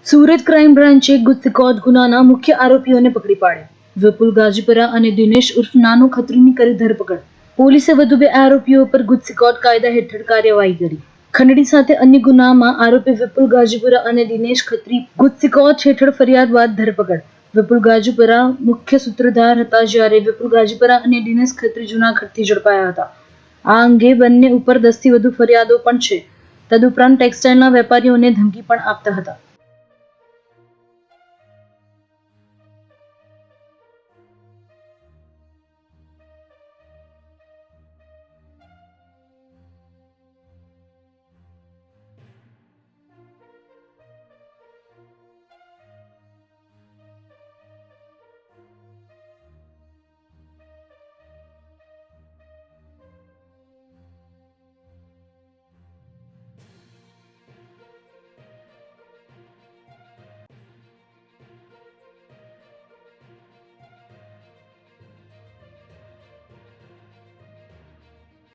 Surat crime બ્રાન્ચે ગુજસિકોટ ગુનાના મુખ્ય આરોપીઓને પકડી પાડ્યા. વિપુલ ગાજીપરા અને દિનેશ ઉર્ફ નાનો ખત્રીની કરી ધરપકડ. પોલીસે વધુ 2 આરોપીઓ પર ગુજસિકોટ કાયદા હેઠળ કાર્યવાહી કરી. ખંડણી સાથે અન્ય ગુનામાં આરોપી વિપુલ ગાજીપરા અને દિનેશ ખત્રી ગુજસિકોટ હેઠળ ફરિયાદ બાદ ધરપકડ. વિપુલ ગાજીપરા મુખ્ય સૂત્રધાર હતા, જ્યારે વિપુલ ગાજીપરા અને દિનેશ ખત્રી જૂનાગઢથી ઝડપાયા હતા. આ અંગે બંને ઉપર 10થી વધુ ફરિયાદો પણ છે. તદુપરાંત ટેક્સટાઇલના વેપારીઓને ધમકી પણ આપતા હતા.